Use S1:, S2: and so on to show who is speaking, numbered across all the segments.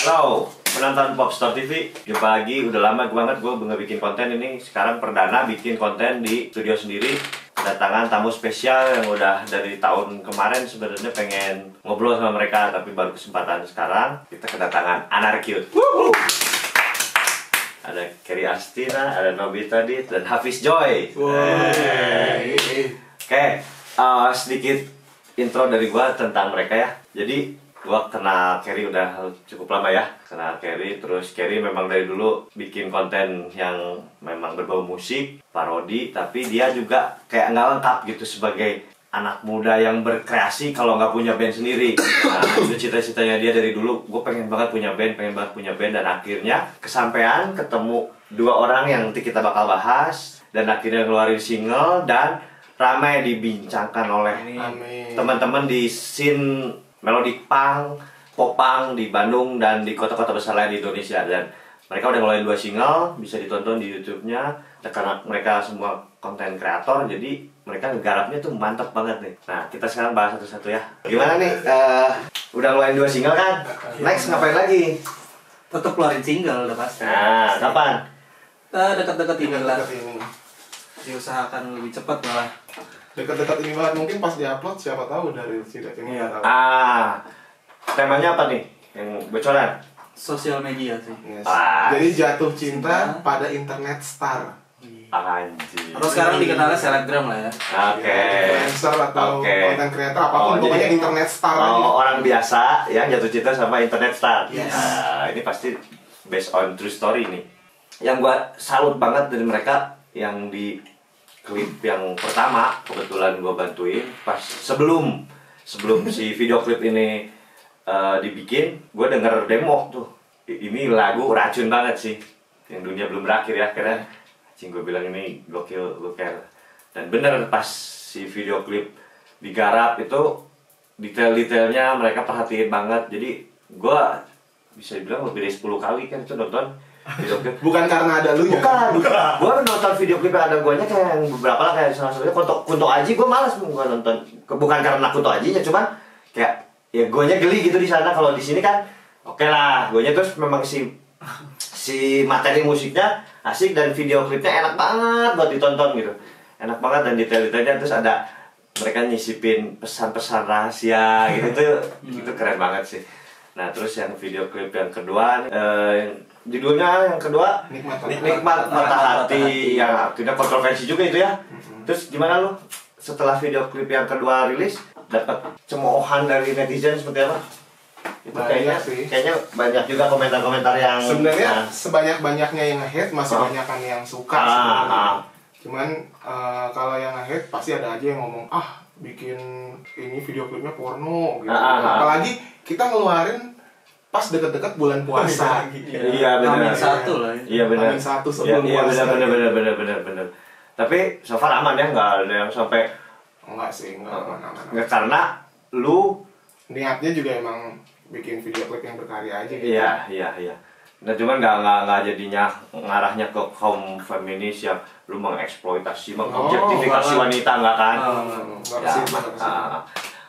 S1: So, penonton Popstar TV, jumpa lagi. Udah lama banget gue nggak bikin konten ini. Sekarang perdana bikin konten di studio sendiri. Kedatangan tamu spesial yang udah dari tahun kemarin sebenarnya pengen ngobrol sama mereka, tapi baru kesempatan sekarang. Kita kedatangan Anarcute. Ada Kerry Astina, ada Nobita Dit, dan Hafiz Joy. Oke, sedikit intro dari gua tentang mereka ya. Jadi gua kenal Kerry udah cukup lama ya. Kenal Kerry, terus Kerry memang dari dulu bikin konten yang memang berbau musik, parodi, tapi dia juga kayak nggak lengkap gitu sebagai anak muda yang berkreasi kalau nggak punya band sendiri. Nah, itu cita-citanya dia dari dulu. Gue pengen banget punya band, dan akhirnya kesampaian ketemu dua orang yang nanti kita bakal bahas, dan akhirnya ngeluarin single dan ramai dibincangkan oleh teman-teman di scene melodic punk, pop punk di Bandung dan di kota-kota besar lain di Indonesia. Dan mereka udah ngeluarin 2 single, bisa ditonton di YouTube-nya. Karena mereka semua konten kreator, jadi mereka ngegarapnya tuh mantep banget nih. Nah, kita sekarang bahas satu-satu ya. Gimana nih? Udah ngeluarin 2 single kan? Next ngapain lagi?
S2: Tetap keluarin single udah pasti.
S1: Nah, kapan?
S2: Dekat-dekat ini lah. Diusahakan lebih cepat malah.
S3: Dekat-dekat ini banget, mungkin pas diupload siapa tahu dari tidak ini.
S1: Temanya apa nih? Yang bocoran?
S2: Sosial media sih.
S3: Yes. Jadi jatuh cinta pada internet star.
S1: Anjir.
S2: Atau sekarang dikenalnya selebgram lah ya.
S1: Oke.
S3: Influencer atau content creator apapun, pokoknya
S1: jadi
S3: internet star aja.
S1: orang biasa yang jatuh cinta sama internet star.
S3: Yes.
S1: Nah, ini pasti based on true story nih. Yang gua salut banget dari mereka yang di klip yang pertama, kebetulan gua bantuin pas sebelum si video klip ini dibikin, gua denger demo tuh. Ini lagu racun banget sih. Yang dunia belum berakhir ya, akhirnya gue bilang ini gokil. Dan bener pas si video klip digarap itu detail-detailnya mereka perhatiin banget. Jadi gue bisa dibilang lebih dari 10 kali kan itu nonton video klip.
S3: Bukan karena ada lu ya?
S1: Bukan. Gue nonton video klip yang ada guanya kayak yang beberapa lah, kayak salah satunya Kunto Aji. Gue malas gue nonton. Bukan karena Kunto Ajinya, cuman kayak ya guanya geli gitu di sana. Kalau di sini kan oke lah, guanya terus memang si materi musiknya asik dan video klipnya enak banget buat ditonton gitu. Enak banget dan detail-detailnya, terus ada mereka nyisipin pesan-pesan rahasia gitu tuh. Itu keren banget sih. Nah, terus yang video klip yang kedua yang judulnya yang kedua Nikmat Mata Hati, yang akhirnya kontroversi juga itu ya. Terus gimana lu setelah video klip yang kedua rilis, dapat cemoohan dari netizen seperti apa? Itu kayaknya banyak juga komentar-komentar yang
S3: sebenarnya sebanyak-banyaknya yang nge-hate masih banyakan yang suka sebenarnya. Cuman kalau yang nge-hate pasti ada aja yang ngomong bikin ini video klipnya porno gitu. Apalagi kita ngeluarin pas deket-deket bulan puasa gitu.
S1: Iya benar.
S2: Amin 1 lah.
S1: Iya benar.
S3: Amin 1 sebelum puasa.
S1: Iya benar. Tapi so far aman ya, nggak ada yang sampai.
S3: Enggak sih, enggak aman.
S1: Nggak, karena lu
S3: niatnya juga emang bikin video klip yang berkarya aja gitu.
S1: Iya. Nah, cuman nggak jadinya ngarahnya ke kaum feminis yang lu mengeksploitasi, mengobjektifikasi wanita, nggak kan?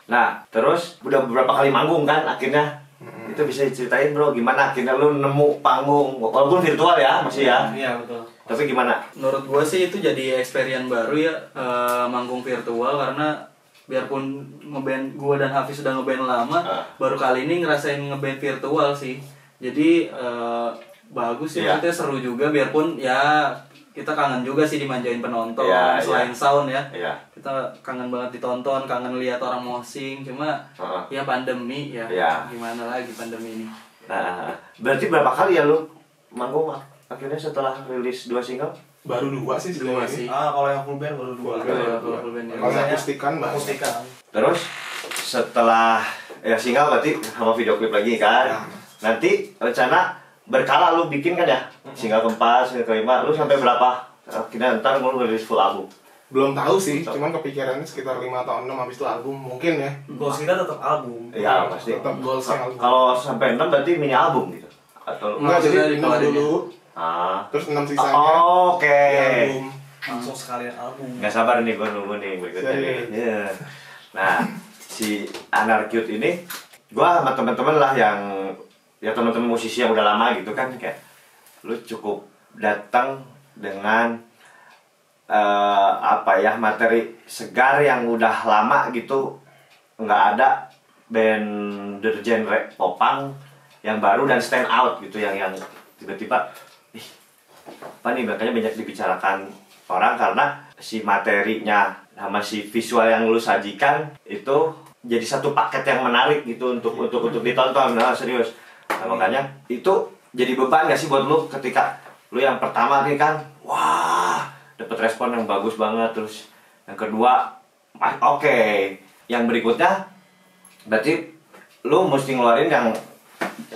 S1: Nah, terus udah beberapa kali manggung kan akhirnya. Itu bisa diceritain bro, gimana akhirnya lu nemu panggung, walaupun virtual ya masih ya?
S2: Iya betul.
S1: Tapi gimana?
S2: Menurut gua sih itu jadi experience baru ya, manggung virtual, karena biarpun ngeband gua dan Hafiz sudah ngeband lama, baru kali ini ngerasain ngeband virtual sih. Jadi bagus sih, maksudnya seru juga, biarpun ya kita kangen juga sih dimanjain penonton, selain sound ya. Kita kangen banget ditonton, kangen lihat orang mosing, cuma ya pandemi ya. Gimana lagi pandemi ini.
S1: Nah, berarti berapa kali ya lu manggung akhirnya setelah rilis 2 single?
S3: Baru 2 sih sebenarnya.
S4: Kalau yang full band baru 2.
S3: Kalau yang akustikan mbak.
S1: Terus setelah single berarti sama video klip lagi kan? Nanti rencana berkala lu bikin kan ya? Single keempat, single kelima, lu sampai berapa? Akhirnya ntar mau rilis full album?
S3: Belum tahu sih, cuman kepikirannya sekitar 5 atau 6 habis itu album mungkin ya.
S4: Goals kita tetap album.
S1: Iya pasti.
S3: Tetap goalsnya album.
S1: Kalau sampai 6 berarti mini album gitu? Atau
S3: enggak, jadi 6 dulu. Terus 6 sisanya.
S1: Oke.
S3: Album.
S4: Langsung sekalian album.
S1: Nggak sabar nih gue nunggu nih berikutnya nih. Nah, si Anarcute ini gue sama teman-teman lah yang ya teman-teman musisi yang udah lama gitu kan, kayak lu cukup datang dengan materi segar yang udah lama gitu, nggak ada band genre popang yang baru dan stand out gitu, yang tiba-tiba apa nih, makanya banyak dibicarakan orang karena si materinya sama si visual yang lu sajikan itu jadi satu paket yang menarik gitu untuk ditonton. Nah, serius. Nah, makanya itu jadi beban gak sih buat lu ketika lu yang pertama nih kan, wah, dapat respon yang bagus banget, terus yang kedua oke, yang berikutnya berarti lu mesti ngeluarin yang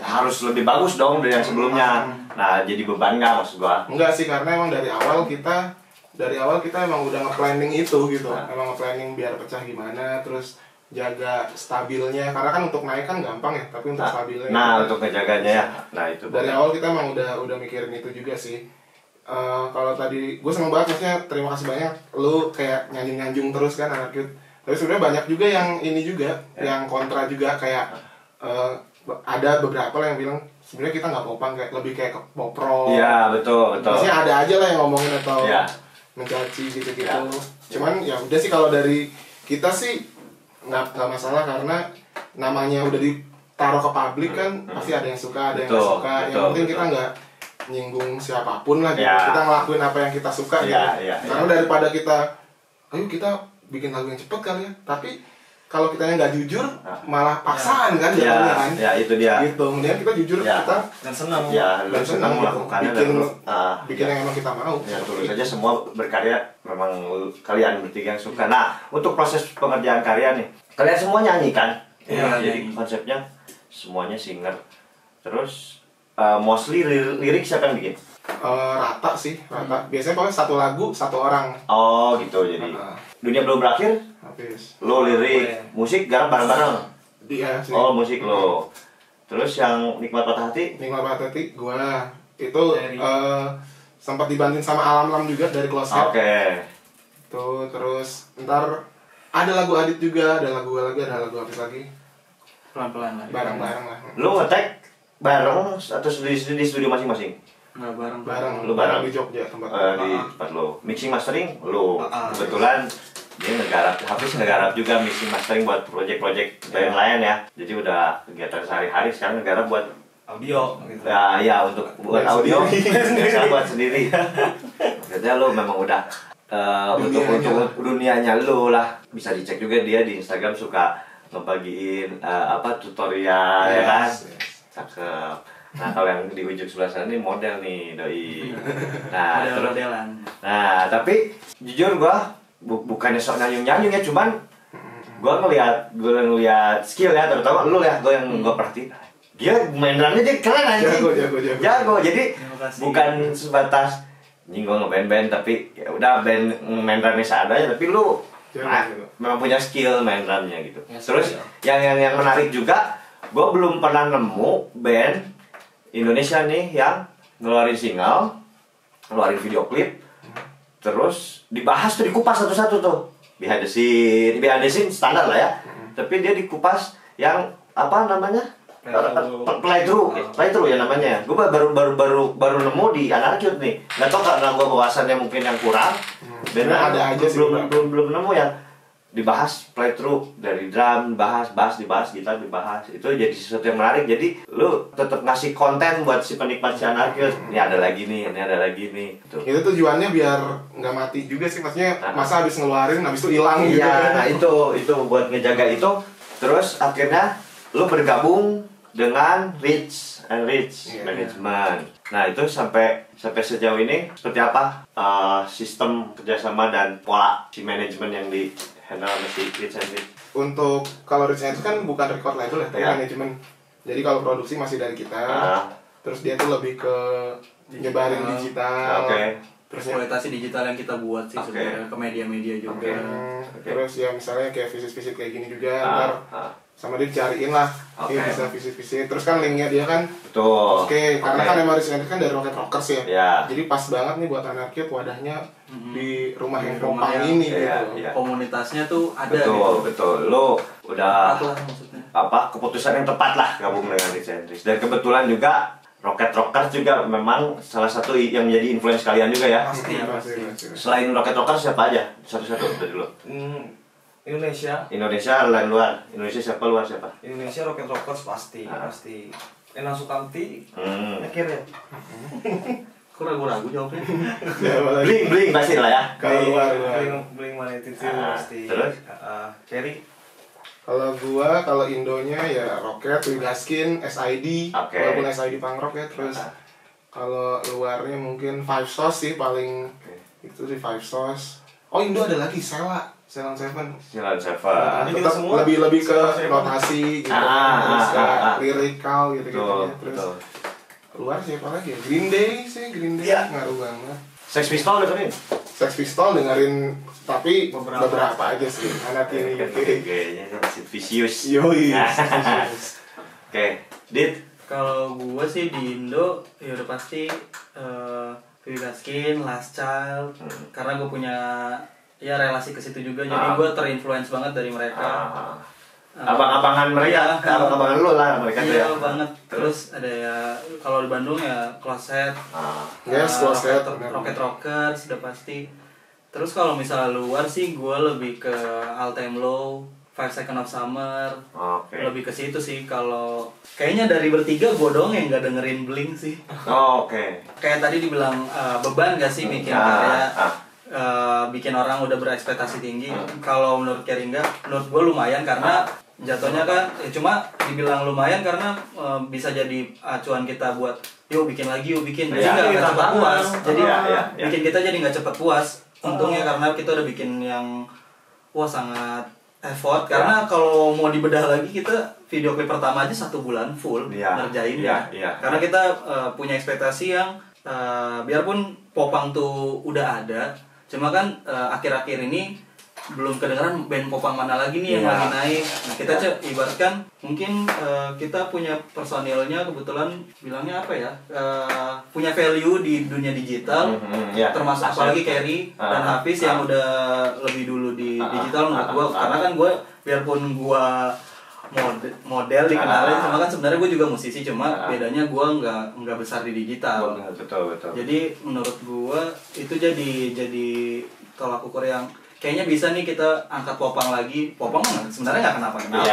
S1: harus lebih bagus dong dari yang sebelumnya. Nah, jadi beban nggak maksud gua?
S3: Enggak sih, karena emang dari awal kita emang udah nge-planning itu gitu. Emang nge-planning biar pecah gimana, terus jaga stabilnya, karena kan untuk naik kan gampang ya, tapi untuk stabilnya
S1: untuk ngejaganya ya. Nah, itu
S3: dari awal kita emang udah mikirin itu juga sih. Kalau tadi gue seneng banget, maksudnya terima kasih banyak lu kayak nyanjung terus kan Anarcute. Tapi sebenarnya banyak juga yang ini juga, yang kontra juga, kayak ada beberapa lah yang bilang sebenarnya kita nggak popang, kayak lebih kayak ke pop rock.
S1: Iya, betul.
S3: Maksudnya ada aja lah yang ngomongin atau mencaci gitu-gitu. Cuman ya udah sih, kalau dari kita sih nggak masalah, karena namanya udah ditaruh ke publik kan, pasti ada yang suka, ada yang nggak suka. Yang penting kita nggak nyinggung siapapun lah gitu. Kita ngelakuin apa yang kita suka gitu. Karena daripada kita, ayo kita bikin lagu yang cepet kali ya, tapi kalau kitanya nggak jujur malah paksaan kan jadinya kan.
S1: Ya, itu dia.
S3: Gitu. Kemudian kita jujur, kita
S4: dan senang.
S1: Ya, lu senang melakukannya
S3: bikin yang emang kita mau.
S1: Ya, terus saja semua berkarya memang kalian bertiga yang suka. Nah, untuk proses pengerjaan karya nih, kalian semua nyanyi kan? Jadi konsepnya semuanya singer. Terus mostly lirik siapa yang bikin?
S3: Rata sih, rata. Biasanya pokoknya satu lagu satu orang.
S1: Oh gitu, jadi dunia belum berakhir.
S3: Habis.
S1: Lo lirik, musik garap bareng-bareng.
S3: Dia sih.
S1: Oh, musik lo. Terus yang nikmat patah hati?
S3: Nikmat patah hati gua itu sempat dibantuin sama Alam juga dari Close Head.
S1: Oke.
S3: Tuh, terus ntar ada lagu Adit juga, ada lagu gua lagi, ada lagu Hafiz lagi.
S2: Pelan-pelan lah.
S3: Bareng-bareng lah.
S1: Lo nge-tag bareng atau di studio masing-masing?
S2: Nggak bareng.
S3: Bareng.
S1: Lu bareng
S3: di Jogja tempat.
S1: di tempat lo. Mixing mastering lo. Kebetulan dia ngegarap, Hafiz ngegarap juga mixing mastering buat project-project band lain ya. Jadi udah kegiatan sehari-hari, sekarang ngegarap buat
S4: Audio gitu.
S1: Ya, untuk buat audio biasa buat sendiri. Katanya lo memang udah untuk dunianya lo lah. Bisa dicek juga dia di Instagram suka ngebagiin tutorial ya kan. Cakep. Nah, kalau yang di ujung sebelah sana ini model nih, doi. Nah,
S2: modelan.
S1: Nah, tapi jujur gua bukannya sok nyanyung ya, cuman gua ngeliat skill ya, terutama lu ya, gua yang gua perhatiin. Dia main drumnya dia keren anjing. Jago. Jadi bukan sebatas gua ngeband-band, tapi ya udah band main drumnya seadanya, tapi lu memang punya skill main drumnya gitu. Terus yang menarik juga, gua belum pernah nemu band Indonesia nih yang ngeluarin single, ngeluarin video klip, terus dibahas tuh, dikupas satu-satu tuh. Behind the scene standar lah ya. Tapi dia dikupas yang apa namanya? Playthrough ya namanya. Gue baru nemu di Anarcute nih. Nggak tau karena gue bawasannya mungkin yang kurang. Benar
S3: ada aja sih.
S1: Belum nemu yang dibahas playthrough dari drum, bass dibahas, gitar dibahas. Itu jadi sesuatu yang menarik. Jadi lu tetap ngasih konten buat si penikmat si Anarcute. Ini ada lagi nih. Tuh.
S3: Itu tujuannya biar nggak mati juga sih, maksudnya masa habis ngeluarin habis itu hilang gitu.
S1: Iya, nah itu buat ngejaga itu. Terus akhirnya lu bergabung dengan Rich Management. Nah, itu sampai sejauh ini seperti apa sistem kerjasama dan pola si manajemen yang di handle sama si Rich.
S3: Untuk kalau Rich itu kan bukan record label ya, tapi manajemen. Jadi kalau produksi masih dari kita. Terus dia tuh lebih ke nyebarin digital.
S2: Terus kualitas digital yang kita buat sih sebenarnya ke media-media juga.
S3: Terus ya misalnya kayak visit-visit kayak gini juga, ntar sama dia dicariin lah, ini bisa visit-visit. Terus kan linknya dia kan, karena kan emang Rich kan dari Rocket Rockers ya. Jadi pas banget nih buat Anarcute wadahnya di rumah yang kompang ini gitu.
S2: Komunitasnya tuh ada.
S1: Betul. Lo udah
S2: maksudnya.
S1: keputusan yang tepat lah gabung dengan Eccentrics. Dan kebetulan juga Rocket Rockers juga memang salah satu yang menjadi influence kalian juga ya.
S4: Pasti.
S1: Selain Rocket Rockers siapa aja? Satu-satu dari dulu.
S4: Indonesia
S1: dan luar. Indonesia siapa, luar siapa?
S4: Indonesia Rocket Rockers pasti. Endang Sukamti mikir ya.
S2: Kok ragu-ragu jawabnya?
S1: Bling pasti lah ya.
S3: Kalau luar.
S4: Bling mana itu pasti.
S1: Terus?
S4: Kerry.
S3: Kalau Indonya ya Rocket, Wigaskin, SID, walaupun SID punk rock ya. Terus kalau luarnya mungkin Five Sauce sih paling itu di Five Sauce. Oh Indo ada lagi Seven. Tetap lebih ke notasi gitu, terus kayak lirikal gitu ya. Terus luar siapa lagi ya? Green Day ngaruh banget.
S1: Sex Pistol dengerin?
S3: Sex Pistol dengerin tapi beberapa aja sih. Anak ini
S1: kayaknya Vicious.
S3: Yoi.
S1: Oke, Dit.
S2: Kalau gue sih di Indo ya udah pasti Wigaskin, Last Child, karena gue punya ya relasi ke situ juga, jadi gue terinfluence banget dari mereka.
S1: Abang-abangan mereka, abang-abangan lu lah mereka tuh ya.
S2: Iya banget. Terus ada ya kalau di Bandung ya Closet,
S3: Closet,
S2: Rocket Rockers udah pasti. Terus kalau misalnya luar sih gue lebih ke All Time Low, 5 Seconds of Summer, lebih ke situ sih. Kalau kayaknya dari bertiga gue doang yang nggak dengerin Blink sih. Kayak tadi dibilang beban gak sih bikin karya, bikin orang udah berekspektasi tinggi. Kalau menurut Kerry enggak, menurut gue lumayan karena jatuhnya kan cuma dibilang lumayan karena bisa jadi acuan kita buat yuk bikin lagi jadi nggak cepat puas, jadi bikin kita jadi nggak cepat puas. Untungnya karena kita udah bikin yang sangat effort, karena kalau mau dibedah lagi kita video klip pertama aja 1 bulan full ngerjainnya. Karena kita punya ekspektasi yang biarpun Popang tuh udah ada, cuma kan akhir-akhir ini belum kedengeran band Popang mana lagi nih yang lagi naik. Nah kita ibaratkan mungkin kita punya personilnya kebetulan bilangnya apa ya, punya value di dunia digital, termasuk apalagi Kerry dan Hafiz yang udah lebih dulu di digital menurut gue. Karena kan gue biarpun gue model dikenalin, cuma kan sebenarnya gue juga musisi, cuma bedanya gue nggak besar di digital.
S1: Betul.
S2: Jadi menurut gue itu jadi tolak ukur yang kayaknya bisa nih kita angkat Popang lagi. Popang sebenarnya nggak kenapa-kenapa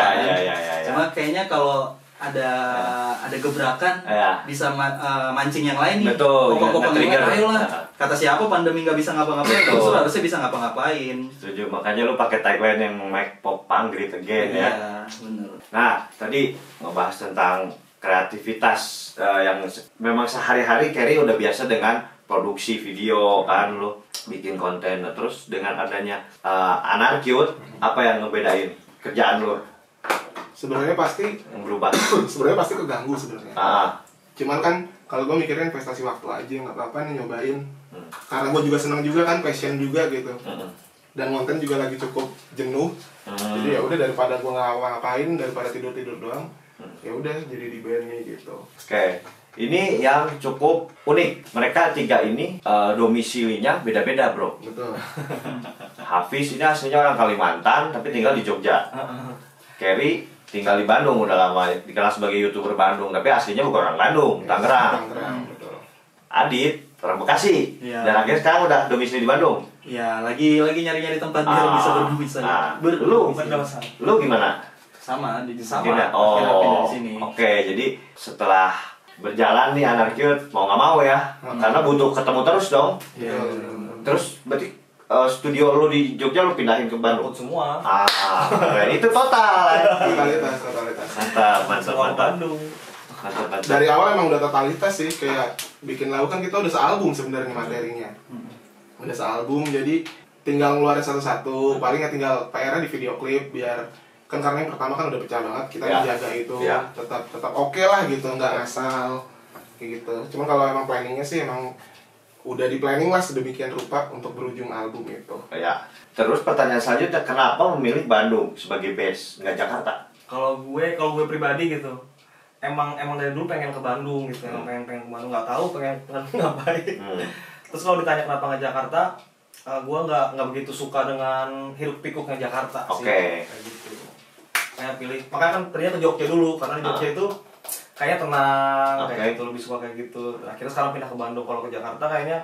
S2: cuma kayaknya kalau ada gebrakan bisa mancing yang lain nih. Popang-popang yang lain, ayolah. Kata siapa pandemi nggak bisa ngapa-ngapain, terus harusnya bisa ngapa-ngapain.
S1: Setuju, makanya lu pakai tagline yang Make Popang Great Again ya.
S2: Bener.
S1: Nah, tadi ngebahas tentang kreativitas yang memang sehari-hari Kerry udah biasa dengan produksi video kan, lu bikin konten. Nah, terus dengan adanya Anarcute, apa yang ngebedain kerjaan lu?
S3: Sebenarnya pasti
S1: yang berubah.
S3: Sebenarnya pasti keganggu sebenarnya. Cuman kan kalau gue mikirnya investasi waktu aja, nggak apa-apa nih nyobain. Karena gue juga senang juga kan, passion juga gitu. Dan konten juga lagi cukup jenuh. Jadi ya udah, daripada gue ngapain, daripada tidur doang, ya udah jadi di bandnya gitu.
S1: Oke. Ini yang cukup unik. Mereka 3 ini domisilinya beda-beda, bro.
S3: Betul.
S1: Hafiz ini aslinya orang Kalimantan tapi tinggal di Jogja. Kerry tinggal di Bandung, udah lama dikenal sebagai YouTuber Bandung, tapi aslinya bukan orang Bandung, Tangerang.
S3: Betul.
S1: Adit orang Bekasi. Dan akhirnya sekarang udah domisili di Bandung.
S2: Ya, lagi nyari-nyari tempat biar bisa berdomisili.
S1: Lu gimana?
S2: Sama di
S1: sini. Oke, jadi setelah berjalan nih Anarcute mau nggak mau ya, karena butuh ketemu terus dong. Terus berarti studio lu di Jogja lu pindahin ke Bandung
S4: semua.
S1: Itu total.
S3: Totalitas.
S1: Mantap.
S3: Dari awal emang udah totalitas sih, kayak bikin lagu kan kita udah sealbum sebenarnya materinya. Udah sealbum, jadi tinggal ngeluarin satu-satu. Palingnya tinggal PR-nya di video klip, biar kan karena yang pertama kan udah pecah banget, kita menjaga itu tetap oke lah gitu, nggak ngasal kayak gitu. Cuma kalau emang planningnya sih emang udah di planning lah sedemikian rupa untuk berujung album itu.
S1: Terus pertanyaan selanjutnya, kenapa memilih Bandung sebagai base, nggak Jakarta?
S4: Kalau gue pribadi gitu, emang dari dulu pengen ke Bandung gitu, emang pengen ke Bandung, nggak tahu pengen ngapain. Terus kalau ditanya kenapa nggak Jakarta, gue nggak begitu suka dengan hiruk pikuknya Jakarta sih. Kayak gitu. makanya pilih. Makanya kan tadinya ke Jogja dulu karena di Jogja itu kayaknya tenang, kayak gitu, lebih suka kayak gitu. Akhirnya sekarang pindah ke Bandung. Kalau ke Jakarta kayaknya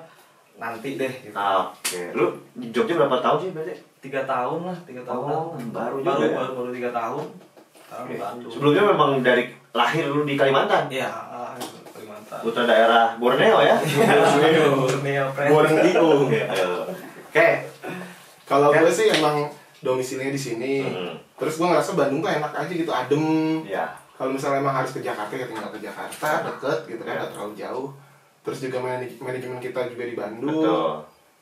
S4: nanti deh gitu.
S1: Oke. Lu di Jogja berapa tahun sih berarti?
S4: 3 tahun lah, 3 tahun.
S1: Oh, baru juga ya?
S4: Baru 3 tahun. Sekarang di Bandung.
S1: Sebelumnya memang dari lahir lu di Kalimantan?
S4: Iya, Kalimantan.
S1: Putra daerah Borneo ya?
S4: Borneo,
S3: Borneo.
S1: Oke.
S3: Kalau gue sih emang domisilinya di sini. Terus gue ngerasa Bandung tuh enak aja gitu, adem.
S1: Ya.
S3: Kalau misalnya emang harus ke Jakarta ya tinggal ke Jakarta, deket gitu kan, nggak terlalu jauh. Terus juga manajemen kita juga di Bandung.
S1: Betul.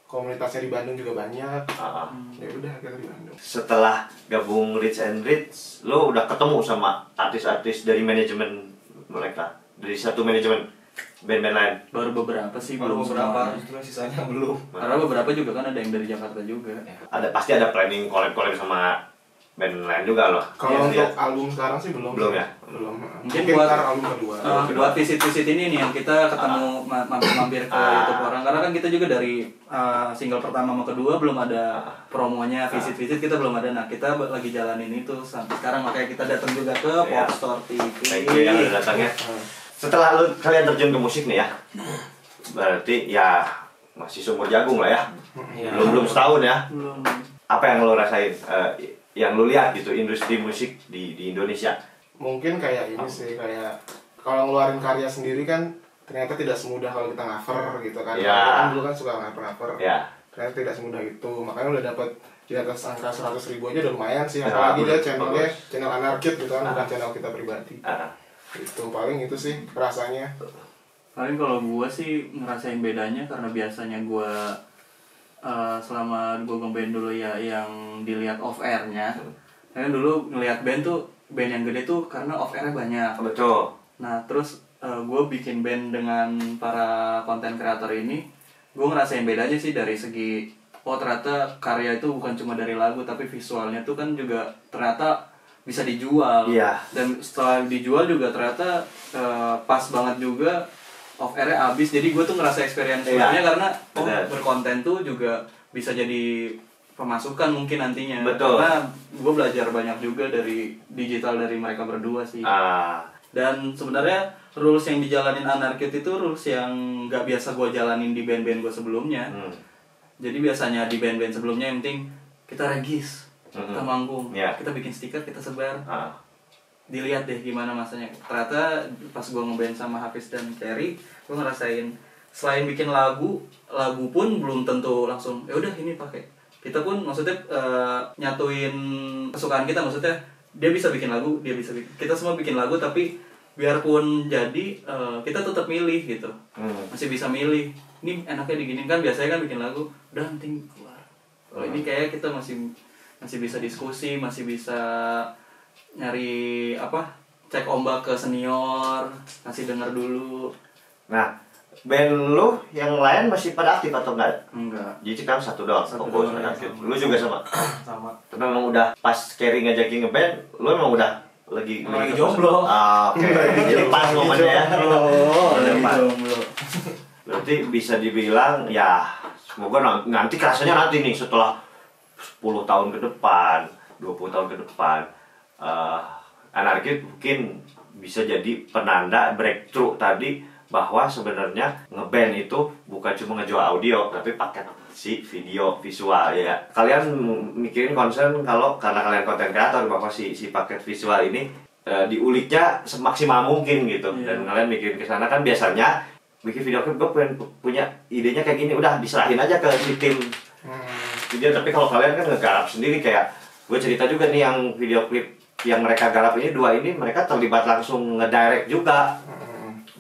S3: Komunitasnya di Bandung juga banyak. Ya udah akhirnya di Bandung.
S1: Setelah gabung Rich and Rich, lo udah ketemu sama artis-artis dari manajemen mereka, dari satu manajemen band-band lain?
S2: Baru beberapa sih,
S4: Baru
S2: belum
S4: beberapa,
S2: semuanya.
S4: justru sisanya belum.
S2: Karena beberapa juga kan ada yang dari Jakarta juga.
S1: Pasti ada planning collab sama band lain juga loh.
S3: Kalau
S1: Iya,
S3: untuk
S1: iya.
S3: album sekarang sih belum.
S1: Belum ya?
S3: Belum.
S2: Mungkin
S3: Mungkin
S2: buat-
S3: ntar album kedua.
S2: Buat visit-visit ini nih yang kita ketemu mampir-mampir ke YouTube orang, karena kan kita juga dari single pertama sama kedua belum ada promonya, visit-visit kita belum ada. Nah kita lagi jalanin itu sampai sekarang, makanya kita datang juga ke
S1: Iya.
S2: Popstore TV.
S1: Thank you yang udah datang ya. Setelah kalian terjun ke musik nih ya, berarti ya masih seumur jagung lah ya. Belum setahun ya.
S2: Belum.
S1: Apa yang lo rasain? Yang lo lihat gitu industri musik di Indonesia?
S3: Mungkin kayak ini sih, kayak kalau ngeluarin karya sendiri kan ternyata tidak semudah kalau kita cover gitu kan.
S1: Iya.
S3: Kalau kan dulu kan suka cover.
S1: Ya.
S3: Ternyata tidak semudah itu. Makanya udah dapat di atas angka 100.000 aja udah lumayan sih.
S1: Ya,
S3: Apalagi dia
S1: bagus.
S3: channel anarkit gitu kan, bukan channel kita pribadi. Itu paling itu sih rasanya.
S2: Paling kalau gue sih ngerasain bedanya karena biasanya gue selama gue ngeband dulu ya yang dilihat off airnya. Karena dulu ngelihat band tuh, band yang gede tuh karena off airnya banyak.
S1: Betul.
S2: Nah terus gue bikin band dengan para konten kreator ini, gue ngerasain bedanya sih dari segi ternyata karya itu bukan cuma dari lagu tapi visualnya tuh kan juga ternyata bisa dijual.
S1: Iya.
S2: Dan setelah dijual juga ternyata pas banget juga off airnya habis. Jadi gue tuh ngerasa experience sebelumnya karena berkonten tuh juga bisa jadi pemasukan mungkin nantinya.
S1: Betul.
S2: Karena gue belajar banyak juga dari digital dari mereka berdua sih. Dan sebenarnya rules yang dijalanin Anarkit itu rules yang nggak biasa gue jalanin di band-band gue sebelumnya. Jadi biasanya di band-band sebelumnya yang penting kita regis, kita manggung, kita bikin stiker, kita sebar. Dilihat deh gimana masanya. Ternyata pas gue ngeband sama Hafiz dan Kerry, gue ngerasain selain bikin lagu pun belum tentu langsung ya udah ini pakai. Kita pun maksudnya nyatuin kesukaan kita, maksudnya dia bisa bikin lagu, dia bisa bikin, kita semua bikin lagu, tapi biarpun jadi kita tetap milih gitu. Masih bisa milih. Ini enaknya diginin kan, biasanya kan bikin lagu udah penting keluar. Kalau ini kayak kita masih bisa diskusi, masih bisa nyari cek ombak ke senior, kasih denger dulu.
S1: Nah, band lu yang lain masih pada aktif atau enggak?
S2: Enggak.
S1: Jadi kan satu doang, fokus aktif. Lu juga sama?
S4: Sama.
S1: Tapi memang udah pas Kerry ngajakin ngeband, lu emang udah lagi
S4: jomblo.
S1: Oke. Jadi pas momennya ya.
S2: Lagi
S1: Pas.
S2: jomblo.
S1: Berarti bisa dibilang ya semoga nanti kerasanya nanti nih setelah 10 tahun ke depan, 20 tahun ke depan, Anarkit mungkin bisa jadi penanda breakthrough tadi bahwa sebenarnya ngeband itu bukan cuma ngejual audio tapi paket si video visual ya. Kalian mikirin concern kalau karena kalian konten kreator bahwa si paket visual ini diuliknya semaksimal mungkin gitu. Dan kalian mikirin ke sana kan biasanya bikin video klip gue punya idenya kayak gini, udah diserahin aja ke si tim video. Tapi kalau kalian kan ngegarap sendiri, kayak gue cerita juga nih yang video klip yang mereka garap ini dua ini, mereka terlibat langsung ngedirect juga,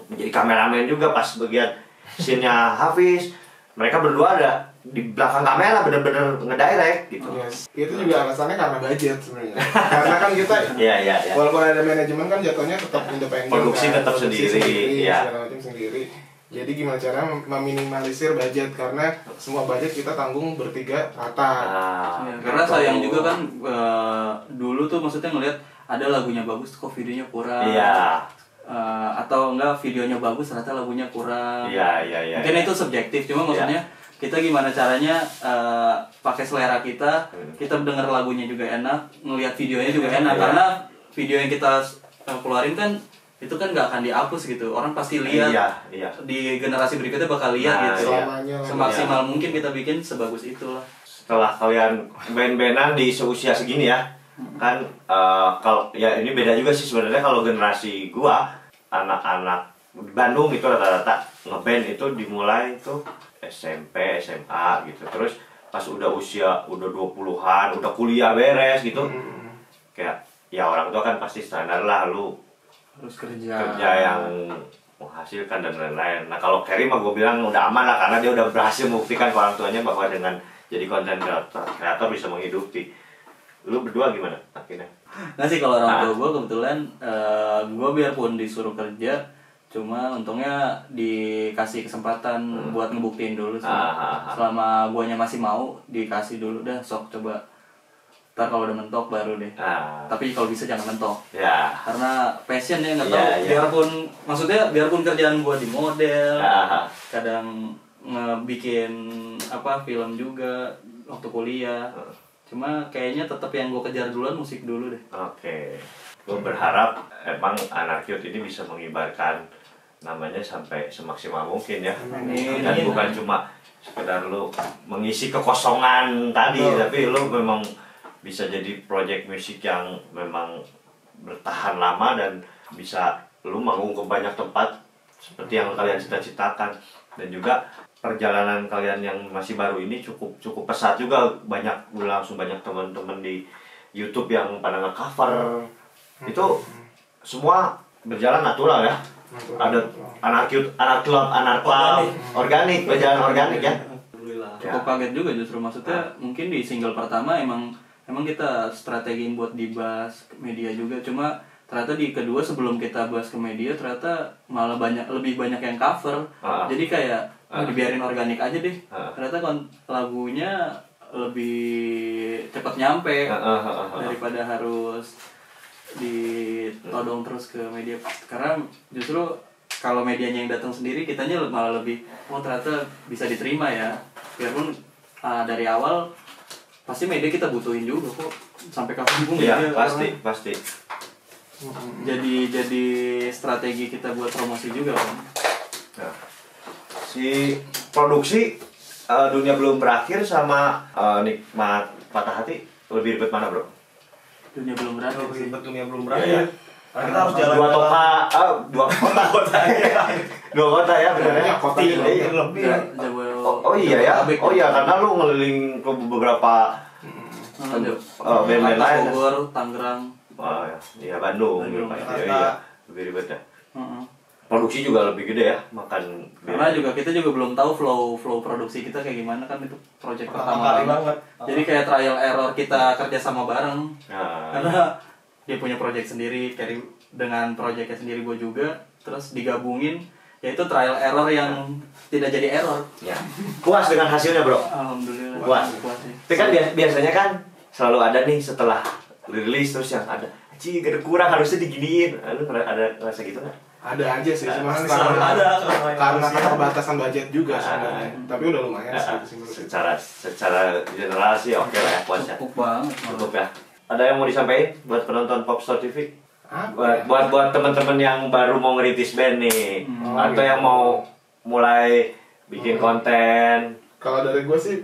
S1: menjadi kameramen juga pas bagian scene-nya Hafiz. Mereka berdua ada di belakang kamera bener-bener ngedirect gitu.
S3: Yes. Itu juga alasannya karena budget sebenarnya. Karena kan kita
S1: Iya.
S3: walaupun ada manajemen kan jatuhnya tetap independen.
S1: Produksi
S3: kan?
S1: tetap sendiri, ya.
S3: Segala macam sendiri. Jadi gimana cara meminimalisir budget, karena semua budget kita tanggung bertiga rata.
S2: Ya, karena sayang juga kan dulu tuh maksudnya ngelihat ada lagunya bagus kok videonya kurang.
S1: Iya.
S2: Atau enggak videonya bagus ternyata lagunya kurang.
S1: Iya.
S2: Mungkin itu subjektif, cuma maksudnya kita gimana caranya pakai selera kita denger lagunya juga enak, ngelihat videonya juga enak. Karena video yang kita keluarin kan itu kan nggak akan dihapus gitu, orang pasti lihat. Di generasi berikutnya bakal lihat gitu. Semaksimal mungkin kita bikin sebagus itulah.
S1: Setelah kalian band-bandan di seusia segini ya, kan kalau ya ini beda juga sih sebenarnya. Kalau generasi gua, anak-anak Bandung itu rata-rata ngeband itu dimulai tuh SMP, SMA gitu. Terus pas udah usia udah 20-an, udah kuliah beres gitu. Kayak ya orang tua kan pasti standar lah, lu
S2: harus kerja
S1: yang menghasilkan dan lain-lain. Nah kalau Kerry mah gue bilang udah aman lah, karena dia udah berhasil membuktikan ke orang tuanya bahwa dengan jadi konten kreator bisa menghidupi. Lu berdua gimana akhirnya?
S2: Nah sih kalau orang tua gue kebetulan gue biarpun disuruh kerja, cuma untungnya dikasih kesempatan buat ngebuktiin dulu sih. Selama guanya masih mau, dikasih dulu dah, sok coba. Ntar kalau udah mentok baru deh. Tapi kalau bisa jangan mentok. Karena passion ya, nggak tahu. Biarpun maksudnya biarpun kerjaan gua di model, kadang ngebikin film juga waktu kuliah. Cuma kayaknya tetap yang gua kejar duluan musik dulu deh.
S1: Oke. Gua berharap emang Anarkyut ini bisa mengibarkan namanya sampai semaksimal mungkin ya. Dan bukan cuma sekedar lu mengisi kekosongan tadi, tapi lu memang bisa jadi project musik yang memang bertahan lama dan bisa lu manggung ke banyak tempat seperti yang kalian cita-citakan. Dan juga perjalanan kalian yang masih baru ini cukup pesat juga. Langsung banyak teman-teman di YouTube yang pada nge-cover. Itu semua berjalan natural ya. Ada Anarkyut, organik, berjalan organik ya.
S2: Cukup kaget juga justru, maksudnya mungkin di single pertama emang kita strategiin buat dibahas ke media juga, cuma ternyata di kedua sebelum kita bahas ke media ternyata malah lebih banyak yang cover. Jadi kayak dibiarin organik aja deh. Ternyata lagunya lebih cepat nyampe daripada harus ditodong terus ke media. Karena justru kalau medianya yang datang sendiri, kitanya malah lebih ternyata bisa diterima ya. Biarpun dari awal pasti media kita butuhin juga kok, sampai kapanpun media
S1: pasti
S2: jadi strategi kita buat promosi juga kan.
S1: Si produksi Dunia Belum Berakhir sama Nikmat Patah Hati lebih ribet mana bro?
S2: Dunia Belum Berakhir sih.
S4: Dunia Belum Berakhir. Karena kita harus jalan
S1: dua kota ya benar.
S3: Kota
S4: lebih.
S1: Iya karena lu ngeliling ke beberapa band-band lain.
S2: Bogor, Tangerang.
S1: Iya Bandung. Iya, lebih ribet ya. Produksi juga lebih gede ya, makan.
S2: Karena kita juga belum tahu flow produksi kita kayak gimana kan, itu project pertama banget. Jadi kayak trial error kita kerja sama bareng. Karena dia punya project sendiri, Kerry dengan projectnya sendiri, gue juga, terus digabungin, yaitu trial error yang tidak jadi error.
S1: Ya. Puas dengan hasilnya bro?
S2: Alhamdulillah.
S1: Puas
S2: sih.
S1: Tapi kan biasanya kan selalu ada nih setelah rilis terus yang ada, ada kurang harusnya diginiin. Lu ada rasa gitu nggak?
S3: Ada aja sih, cuma
S4: karena
S3: keterbatasan budget juga sebenarnya. Tapi udah lumayan sih
S1: secara general sih oke lah ya, puas ya. Cukup ya. Ada yang mau disampaikan buat penonton Popstar TV? Buat teman-teman yang baru mau ngerintis band nih, atau yang mau mulai bikin konten.
S3: Kalau dari gue sih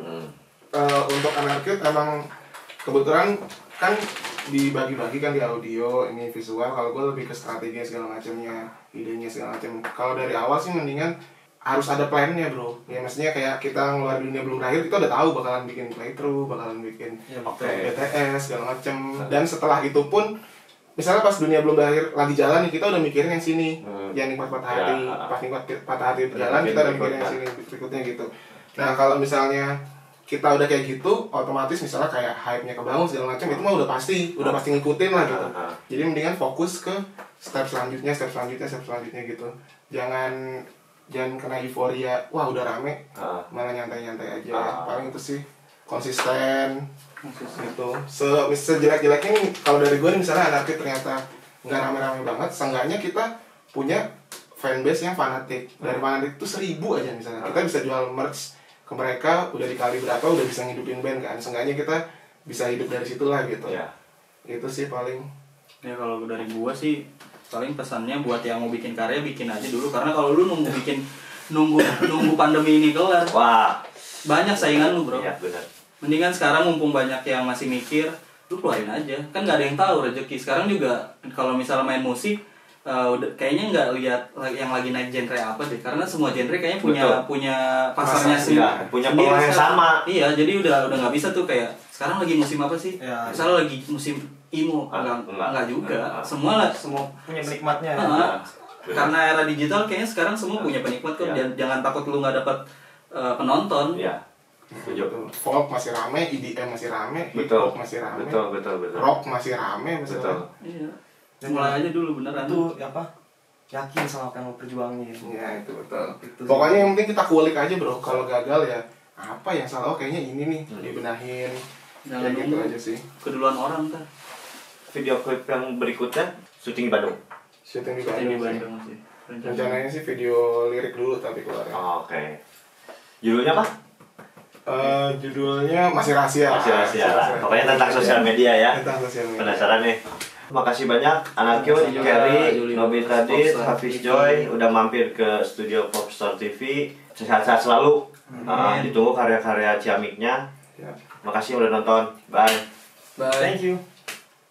S3: untuk Anarkyut emang kebetulan kan dibagi-bagi kan di audio, ini visual. Kalau gue lebih ke strategi segala macamnya, idenya segala macam. Kalau dari awal sih mendingan harus ada plannya bro. Ya maksudnya kayak kita ngeluarin Dunia Belum Berakhir, kita udah tahu bakalan bikin playthrough, bakalan bikin BTS segala macam. Dan setelah itu pun misalnya pas Dunia Belum Berakhir lagi jalan nih, kita udah mikirin yang sini, yang Nikmat Patah Hati. Pas Nikmat Patah Hati berjalan, kita udah mikirin yang sini berikutnya gitu. Nah kalau misalnya kita udah kayak gitu, otomatis misalnya kayak hype-nya kebangun segala macam, itu mah udah pasti ngikutin lah gitu. Jadi mendingan fokus ke step selanjutnya gitu. Jangan kena euforia, wah udah rame, malah nyantai-nyantai aja. Paling itu sih konsisten gitu. Sejelek-jeleknya nih, kalau dari gue nih misalnya Anarkyut ternyata nggak rame-rame banget, seenggaknya kita punya fanbase yang fanatik. Dari fanatik itu 1000 aja misalnya, kita bisa jual merch ke mereka udah dikali berapa udah bisa ngidupin band kan, seenggaknya kita bisa hidup dari situlah gitu.
S1: Ya.
S3: Itu sih paling.
S2: Ya kalau dari gua sih paling pesannya buat yang mau bikin karya bikin aja dulu, karena kalau lu nunggu pandemi ini kelar,
S1: Wah,
S2: banyak saingan lu bro.
S1: iya benar.
S2: Mendingan sekarang mumpung banyak yang masih mikir, lu keluarin aja, kan nggak ada yang tahu rezeki. Sekarang juga kalau misalnya main musik kayaknya nggak lihat yang lagi naik genre apa deh, karena semua genre kayaknya punya pasarnya
S1: sendiri, punya peluang yang sama.
S2: Iya, jadi udah nggak bisa tuh kayak sekarang lagi musim apa sih?
S4: Ya,
S2: misalnya lagi musim emo, enggak juga. Semua
S4: punya penikmatnya.
S2: Karena era digital kayaknya sekarang semua punya penikmat kok. Jangan takut lu nggak dapat penonton.
S1: Iya.
S3: Folk masih rame, EDM masih rame, hip hop masih rame,
S1: betul.
S3: rock masih rame,
S1: Betul.
S2: Iya. Mulai aja dulu beneran.
S4: Itu apa? Yakin sama apa yang lo perjuangin.
S3: Ya itu betul. Pokoknya yang penting kita kulik aja bro. Kalau gagal ya apa yang salah? Oh kayaknya ini nih dibenahin.
S2: Jangan
S3: Ya gitu aja sih.
S2: Keduluan orang kan.
S1: Video klip yang berikutnya syuting di Bandung.
S3: Syuting di
S2: Ini
S3: Bandung
S2: Bandung
S3: sih.
S2: sih.
S3: Rencananya sih video lirik dulu tapi keluarnya.
S1: Oh, oke. Judulnya apa?
S3: Judulnya masih rahasia.
S1: Masih rahasia lah. Pokoknya tentang sosial media ya.
S3: Tentang sosial media.
S1: Penasaran nih. Makasih banyak Anakyo, Kerry, Nobita Dit, Hafiz Joy udah mampir ke studio Popstar TV. Sehat-sehat selalu. Ditunggu karya-karya ciamiknya.
S3: Ya.
S1: Makasih udah nonton. Bye.
S2: Bye.
S4: Thank you.